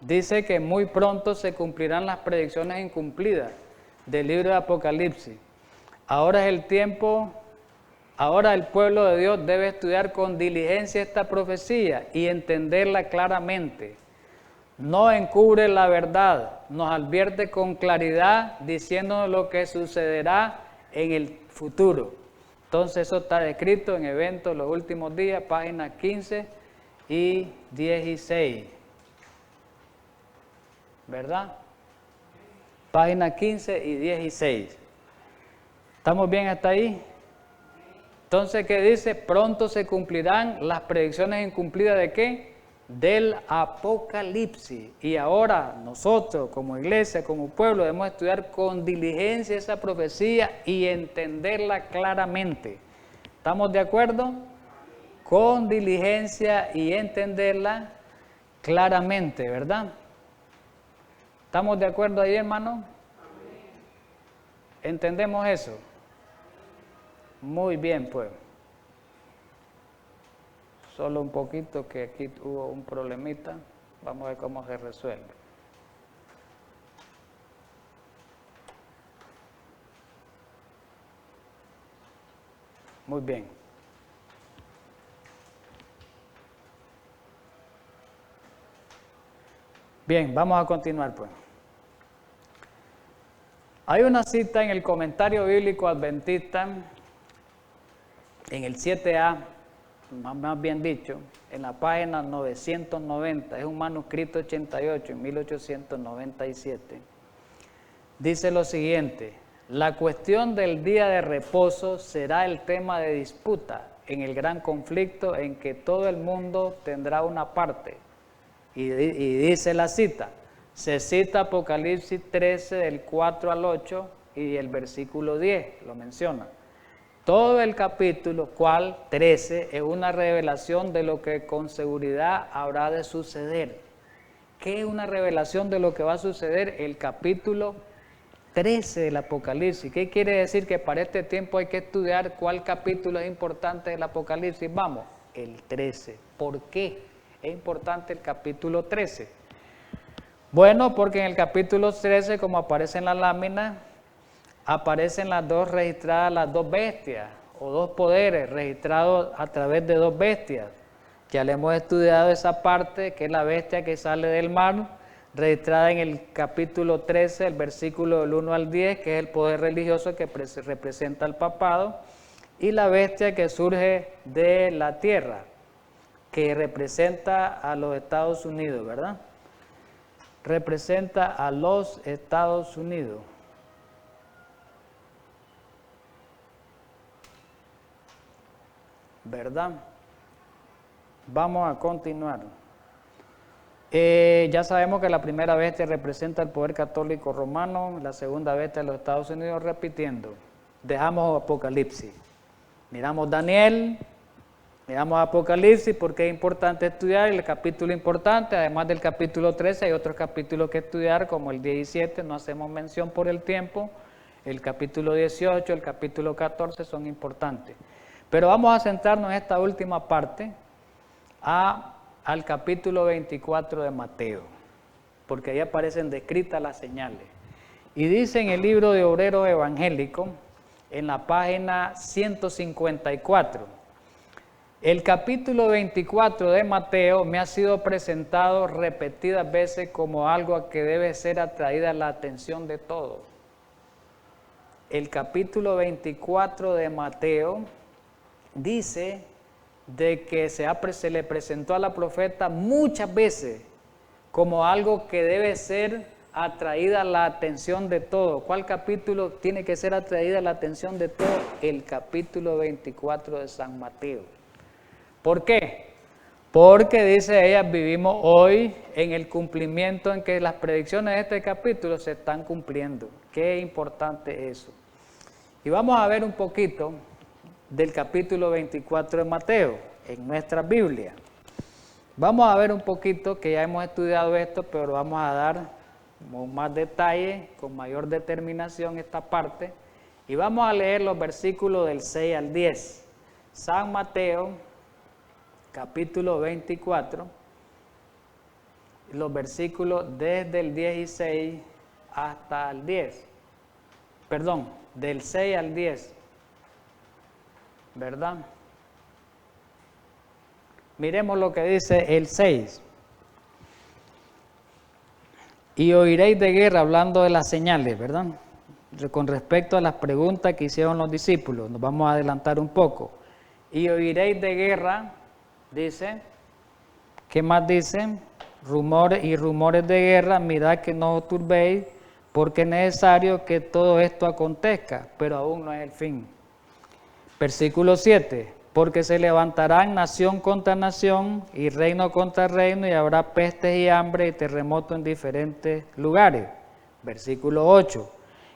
dice que muy pronto se cumplirán las predicciones incumplidas del libro de Apocalipsis. Ahora es el tiempo. Ahora el pueblo de Dios debe estudiar con diligencia esta profecía y entenderla claramente. No encubre la verdad, nos advierte con claridad diciéndonos lo que sucederá en el futuro. Entonces eso está descrito en Eventos de los Últimos Días, páginas 15 y 16. ¿verdad? Página 15 y 16. ¿Estamos bien hasta ahí? Entonces, ¿qué dice? Pronto se cumplirán las predicciones incumplidas ¿de qué? Del Apocalipsis. Y ahora nosotros como iglesia, como pueblo, debemos estudiar con diligencia esa profecía y entenderla claramente. ¿Estamos de acuerdo? Con diligencia y entenderla claramente, ¿verdad? ¿Estamos de acuerdo ahí, hermano? ¿Entendemos eso? Muy bien, pues. Solo un poquito que aquí hubo un problemita. Vamos a ver cómo se resuelve. Muy bien. Bien, vamos a continuar, pues. Hay una cita en el comentario bíblico adventista, en el 7A, más bien dicho, en la página 990, es un manuscrito 88, en 1897. Dice lo siguiente: la cuestión del día de reposo será el tema de disputa en el gran conflicto en que todo el mundo tendrá una parte. Y dice la cita, se cita Apocalipsis 13 del 4 al 8 y el versículo 10, lo menciona. Todo el capítulo, cual 13, es una revelación de lo que con seguridad habrá de suceder. ¿Qué es una revelación de lo que va a suceder? El capítulo 13 del Apocalipsis. ¿Qué quiere decir? Que para este tiempo hay que estudiar cuál capítulo es importante del Apocalipsis. Vamos, el 13. ¿Por qué es importante el capítulo 13? Bueno, porque en el capítulo 13, como aparece en la lámina, aparecen las dos registradas, las dos bestias o dos poderes registrados a través de dos bestias. Ya le hemos estudiado esa parte, que es la bestia que sale del mar, registrada en el capítulo 13, el versículo del 1 al 10, que es el poder religioso que representa al papado, y la bestia que surge de la tierra, que representa a los Estados Unidos, ¿verdad? Representa a los Estados Unidos. ¿Verdad? Vamos a continuar. Ya sabemos que la primera bestia representa el poder católico romano, la segunda bestia de los Estados Unidos, repitiendo. Dejamos Apocalipsis. Miramos Daniel, miramos Apocalipsis porque es importante estudiar el capítulo importante, además del capítulo 13 hay otros capítulos que estudiar como el 17, no hacemos mención por el tiempo, el capítulo 18, el capítulo 14 son importantes. Pero vamos a centrarnos en esta última parte al capítulo 24 de Mateo, porque ahí aparecen descritas las señales. Y dice en el libro de Obreros Evangélicos, en la página 154, el capítulo 24 de Mateo me ha sido presentado repetidas veces como algo a que debe ser atraída la atención de todos. El capítulo 24 de Mateo dice de que se le presentó a la profeta muchas veces como algo que debe ser atraída la atención de todos. ¿Cuál capítulo tiene que ser atraída la atención de todos? El capítulo 24 de San Mateo. ¿Por qué? Porque, dice ella, vivimos hoy en el cumplimiento en que las predicciones de este capítulo se están cumpliendo. Qué importante eso. Y vamos a ver un poquito del capítulo 24 de Mateo en nuestra Biblia. Vamos a ver un poquito, que ya hemos estudiado esto, pero vamos a dar con más detalle, con mayor determinación esta parte, y vamos a leer los versículos del 6 al 10. San Mateo, capítulo 24, los versículos desde el 16 hasta el 10. Perdón, del 6 al 10. ¿Verdad? Miremos lo que dice el 6. Y oiréis de guerra, hablando de las señales, ¿verdad? Con respecto a las preguntas que hicieron los discípulos, nos vamos a adelantar un poco. Y oiréis de guerra, dice, ¿qué más dice? rumores de guerra, mirad que no os turbéis, porque es necesario que todo esto acontezca, pero aún no es el fin. Versículo 7, porque se levantarán nación contra nación y reino contra reino, y habrá pestes y hambre y terremotos en diferentes lugares. Versículo 8,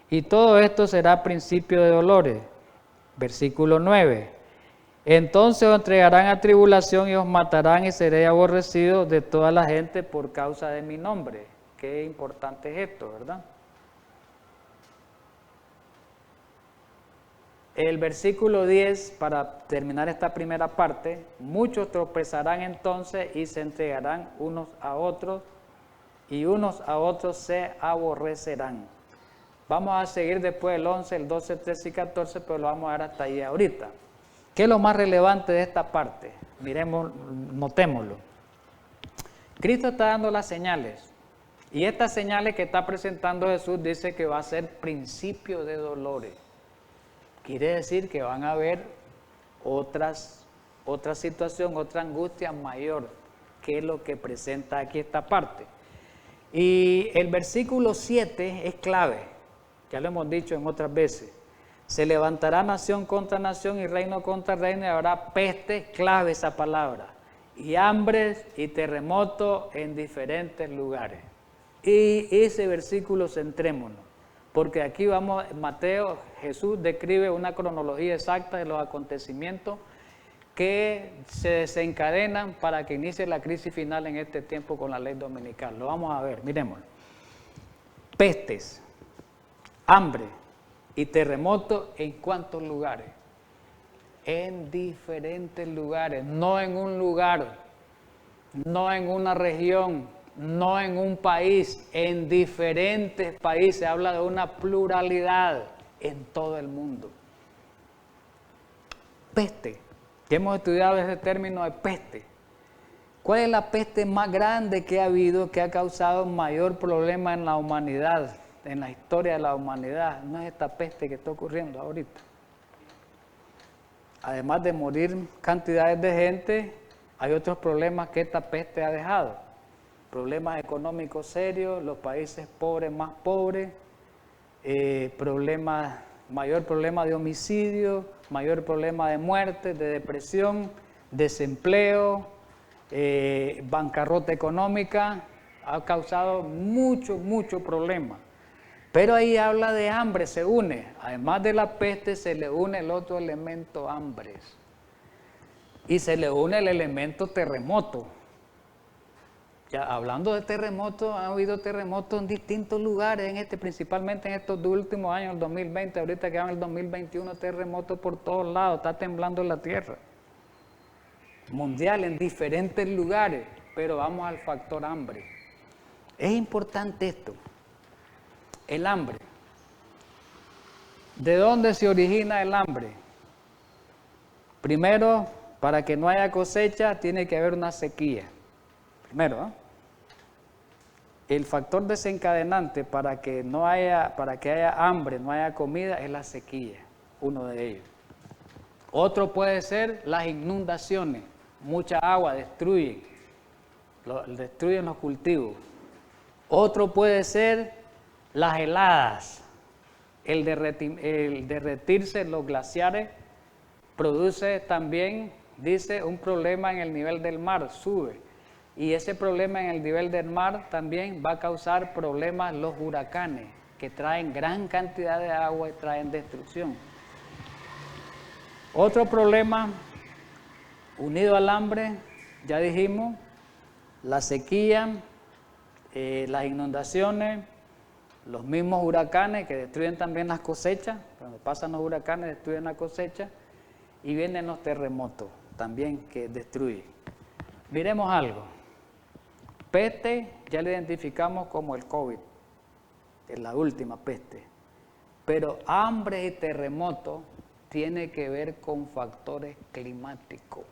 y todo esto será principio de dolores. Versículo 9, entonces os entregarán a tribulación y os matarán y seréis aborrecidos de toda la gente por causa de mi nombre. Qué importante es esto, ¿verdad? El versículo 10, para terminar esta primera parte, muchos tropezarán entonces y se entregarán unos a otros y unos a otros se aborrecerán. Vamos a seguir después el 11, el 12, 13 y 14, pero lo vamos a dar hasta ahí ahorita. ¿Qué es lo más relevante de esta parte? Miremos, notémoslo. Cristo está dando las señales y estas señales que está presentando Jesús dice que va a ser principio de dolores. Quiere decir que van a haber otra situación, otra angustia mayor, que es lo que presenta aquí esta parte. Y el versículo 7 es clave, ya lo hemos dicho en otras veces. Se levantará nación contra nación y reino contra reino y habrá peste, clave esa palabra, y hambres y terremotos en diferentes lugares. Y ese versículo centrémonos. Porque aquí vamos, Mateo, Jesús describe una cronología exacta de los acontecimientos que se desencadenan para que inicie la crisis final en este tiempo con la ley dominical. Lo vamos a ver, miremos. Pestes, hambre y terremotos, ¿en cuántos lugares? En diferentes lugares, no en un lugar, no en una región, no en un país, en diferentes países. Habla de una pluralidad en todo el mundo. Peste, que hemos estudiado ese término de peste. ¿Cuál es la peste más grande que ha habido, que ha causado mayor problema en la humanidad, en la historia de la humanidad? No es esta peste que está ocurriendo ahorita. Además de morir cantidades de gente, hay otros problemas que esta peste ha dejado. Problemas económicos serios, los países pobres más pobres, mayor problema de homicidio, mayor problema de muerte, de depresión, desempleo, bancarrota económica, ha causado mucho problema. Pero ahí habla de hambre, se une, además de la peste se le une el otro elemento, hambres, y se le une el elemento terremoto. Ya, hablando de terremotos, ha habido terremotos en distintos lugares, principalmente en estos últimos años, el 2020, ahorita que va en el 2021, terremotos por todos lados, está temblando la tierra. Mundial en diferentes lugares, pero vamos al factor hambre. Es importante esto, el hambre. ¿De dónde se origina el hambre? Primero, para que no haya cosecha, tiene que haber una sequía. Primero, ¿eh? El factor desencadenante para que haya hambre, no haya comida, es la sequía, uno de ellos. Otro puede ser las inundaciones, mucha agua destruyen los cultivos. Otro puede ser las heladas, el derretirse los glaciares produce también, dice, un problema en el nivel del mar, sube. Y ese problema en el nivel del mar también va a causar problemas los huracanes, que traen gran cantidad de agua y traen destrucción. Otro problema unido al hambre, ya dijimos, la sequía, las inundaciones, los mismos huracanes que destruyen también las cosechas. Cuando pasan los huracanes destruyen la cosecha, y vienen los terremotos también que destruyen. Miremos algo. Peste ya la identificamos como el COVID, es la última peste, pero hambre y terremoto tiene que ver con factores climáticos.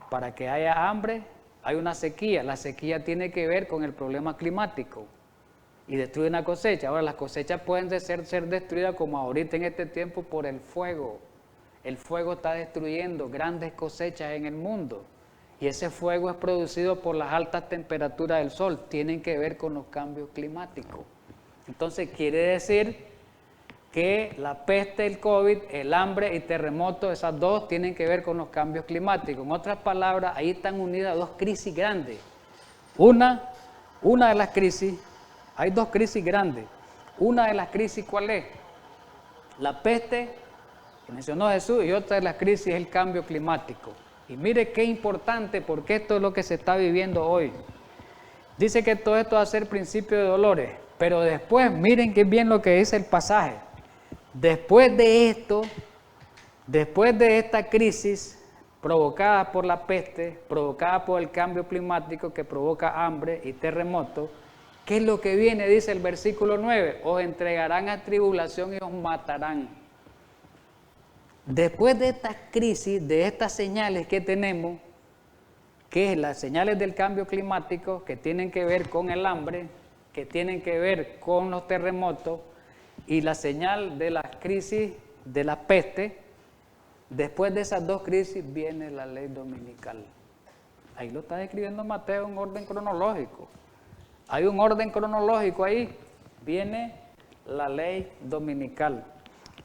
Para que haya hambre hay una sequía, la sequía tiene que ver con el problema climático y destruye una cosecha. Ahora las cosechas pueden ser destruidas como ahorita en este tiempo por el fuego. El fuego está destruyendo grandes cosechas en el mundo. Y ese fuego es producido por las altas temperaturas del sol, tienen que ver con los cambios climáticos. Entonces quiere decir que la peste, el COVID, el hambre y terremotos, esas dos tienen que ver con los cambios climáticos. En otras palabras, ahí están unidas dos crisis grandes. Una de las crisis, hay dos crisis grandes. Una de las crisis, ¿cuál es? La peste, que mencionó Jesús, y otra de las crisis es el cambio climático. Y mire qué importante, porque esto es lo que se está viviendo hoy. Dice que todo esto va a ser principio de dolores, pero después, miren qué bien lo que dice el pasaje. Después de esto, después de esta crisis provocada por la peste, provocada por el cambio climático que provoca hambre y terremotos, ¿qué es lo que viene? Dice el versículo 9, os entregarán a tribulación y os matarán. Después de esta crisis, de estas señales que tenemos, que es las señales del cambio climático, que tienen que ver con el hambre, que tienen que ver con los terremotos, y la señal de la crisis de la peste, después de esas dos crisis viene la ley dominical. Ahí lo está describiendo Mateo en orden cronológico. Hay un orden cronológico ahí, viene la ley dominical.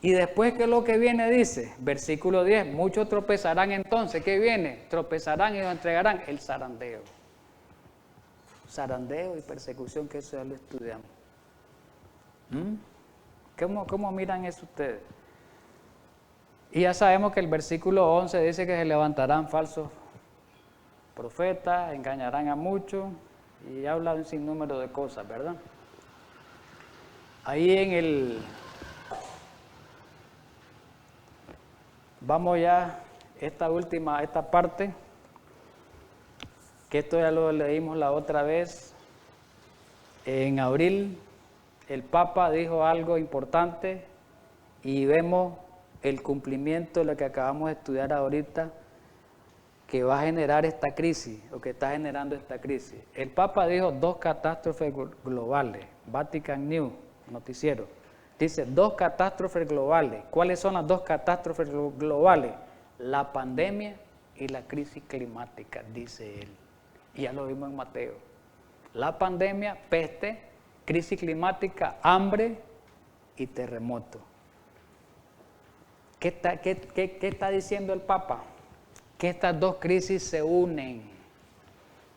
Y después, ¿qué es lo que viene? Dice, versículo 10, muchos tropezarán entonces. ¿Qué viene? Tropezarán y nos entregarán el zarandeo. Zarandeo y persecución, que eso ya lo estudiamos. ¿Cómo miran eso ustedes? Y ya sabemos que el versículo 11 dice que se levantarán falsos profetas, engañarán a muchos, y habla de un sinnúmero de cosas, ¿verdad? Ahí en el... Vamos ya, esta parte, que esto ya lo leímos la otra vez. En abril, el Papa dijo algo importante y vemos el cumplimiento de lo que acabamos de estudiar ahorita, que va a generar esta crisis, o que está generando esta crisis. El Papa dijo 2 catástrofes globales, Vatican News, noticiero. Dice 2 catástrofes globales. ¿Cuáles son las 2 catástrofes globales? La pandemia y la crisis climática, dice él. Y ya lo vimos en Mateo. La pandemia, peste, crisis climática, hambre y terremoto. ¿Qué está diciendo el Papa? Que estas dos crisis se unen.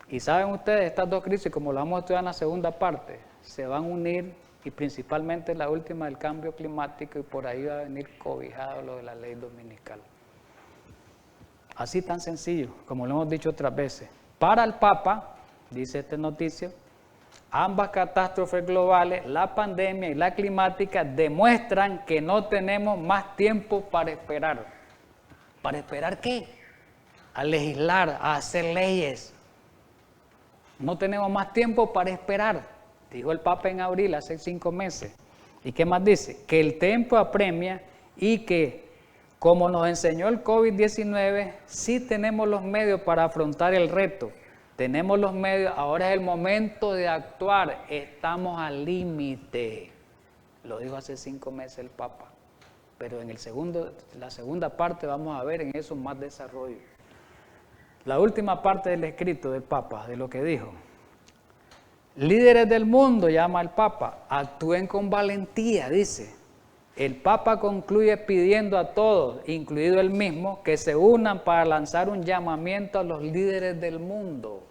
Y saben ustedes, estas dos crisis, como lo vamos a estudiar en la segunda parte, se van a unir, y principalmente la última del cambio climático, y por ahí va a venir cobijado lo de la ley dominical. Así tan sencillo, como lo hemos dicho otras veces. Para el Papa, dice esta noticia, ambas catástrofes globales, la pandemia y la climática, demuestran que no tenemos más tiempo para esperar. ¿Para esperar qué? A legislar, a hacer leyes. No tenemos más tiempo para esperar. Dijo el Papa en abril, hace 5 meses. ¿Y qué más dice? Que el tiempo apremia y que, como nos enseñó el COVID-19, sí tenemos los medios para afrontar el reto. Tenemos los medios, ahora es el momento de actuar. Estamos al límite. Lo dijo hace 5 meses el Papa. Pero en la segunda parte vamos a ver en eso más desarrollo. La última parte del escrito del Papa, de lo que dijo. Líderes del mundo, llama el Papa, actúen con valentía, dice. El Papa concluye pidiendo a todos, incluido él mismo, que se unan para lanzar un llamamiento a los líderes del mundo,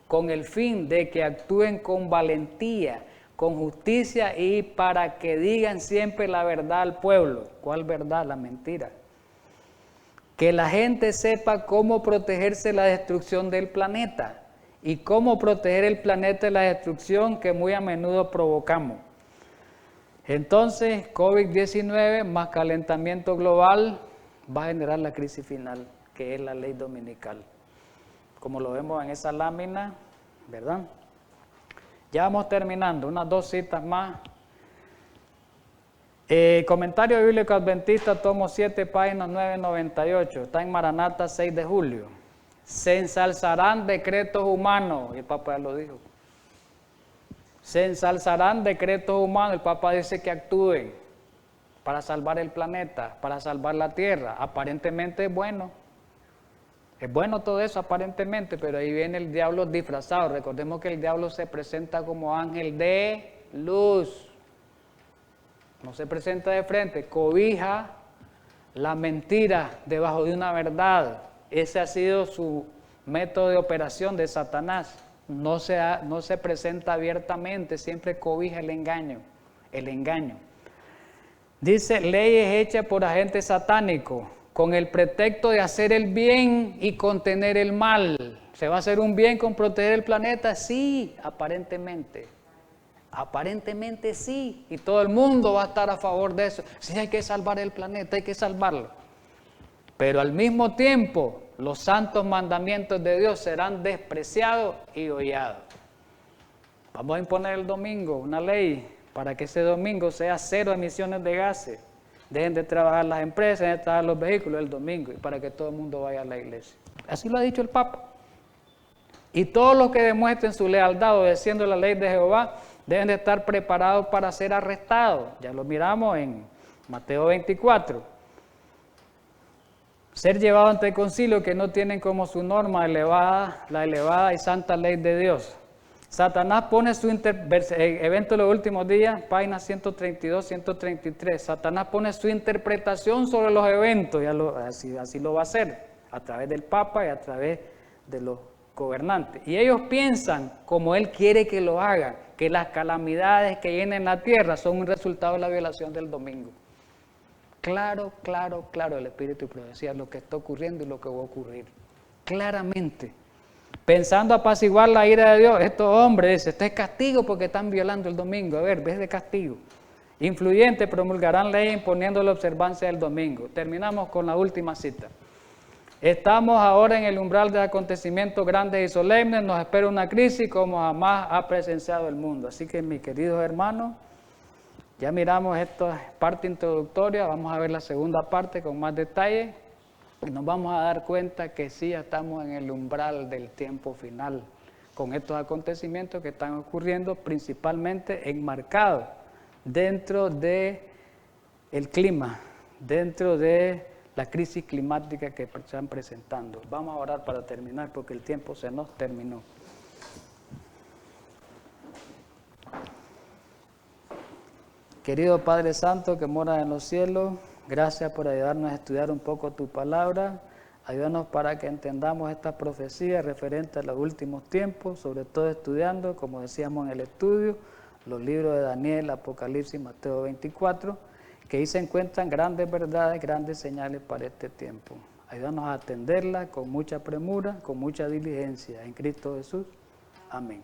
con el fin de que actúen con valentía, con justicia y para que digan siempre la verdad al pueblo. ¿Cuál verdad? La mentira. Que la gente sepa cómo protegerse de la destrucción del planeta. Y cómo proteger el planeta de la destrucción que muy a menudo provocamos. Entonces, COVID-19 más calentamiento global va a generar la crisis final, que es la ley dominical. Como lo vemos en esa lámina, ¿verdad? Ya vamos terminando, unas 2 citas más. Comentario Bíblico Adventista, tomo 7, páginas 998, está en Maranata 6 de julio. Se ensalzarán decretos humanos, y el Papa ya lo dijo. Se ensalzarán decretos humanos, el Papa dice que actúen para salvar el planeta, para salvar la tierra. Aparentemente es bueno, Es bueno todo eso aparentemente, pero ahí viene el diablo disfrazado. Recordemos que el diablo se presenta como ángel de luz. No se presenta de frente, cobija la mentira debajo de una verdad. Ese ha sido su método de operación de Satanás. No se presenta abiertamente, siempre cobija el engaño. El engaño. Dice, leyes hechas por agentes satánicos, con el pretexto de hacer el bien y contener el mal. ¿Se va a hacer un bien con proteger el planeta? Sí, aparentemente. Aparentemente sí, y todo el mundo va a estar a favor de eso. Sí, hay que salvar el planeta, hay que salvarlo. Pero al mismo tiempo, los santos mandamientos de Dios serán despreciados y hollados. Vamos a imponer el domingo una ley para que ese domingo sea 0 emisiones de gases. Dejen de trabajar las empresas, dejen de trabajar los vehículos el domingo y para que todo el mundo vaya a la iglesia. Así lo ha dicho el Papa. Y todos los que demuestren su lealtad obedeciendo la ley de Jehová deben de estar preparados para ser arrestados. Ya lo miramos en Mateo 24. Ser llevado ante el concilio que no tienen como su norma la elevada y santa ley de Dios. Satanás pone su evento de los últimos días, página 132, 133. Satanás pone su interpretación sobre los eventos, así lo va a hacer, a través del Papa y a través de los gobernantes. Y ellos piensan, como él quiere que lo hagan, que las calamidades que llenen la tierra son un resultado de la violación del domingo. Claro, el Espíritu y profecía es lo que está ocurriendo y lo que va a ocurrir. Claramente. Pensando apaciguar la ira de Dios, estos hombres, dice, este es castigo porque están violando el domingo. A ver, ves de castigo. Influyentes promulgarán ley imponiendo la observancia del domingo. Terminamos con la última cita. Estamos ahora en el umbral de acontecimientos grandes y solemnes, nos espera una crisis como jamás ha presenciado el mundo. Así que, mis queridos hermanos, ya miramos esta parte introductoria, vamos a ver la segunda parte con más detalle y nos vamos a dar cuenta que sí, ya estamos en el umbral del tiempo final con estos acontecimientos que están ocurriendo principalmente enmarcados dentro del clima, dentro de la crisis climática que están presentando. Vamos a orar para terminar porque el tiempo se nos terminó. Querido Padre Santo que mora en los cielos, gracias por ayudarnos a estudiar un poco tu palabra. Ayúdanos para que entendamos esta profecía referente a los últimos tiempos, sobre todo estudiando, como decíamos en el estudio, los libros de Daniel, Apocalipsis, Mateo 24, que ahí se encuentran grandes verdades, grandes señales para este tiempo. Ayúdanos a atenderlas con mucha premura, con mucha diligencia. En Cristo Jesús. Amén.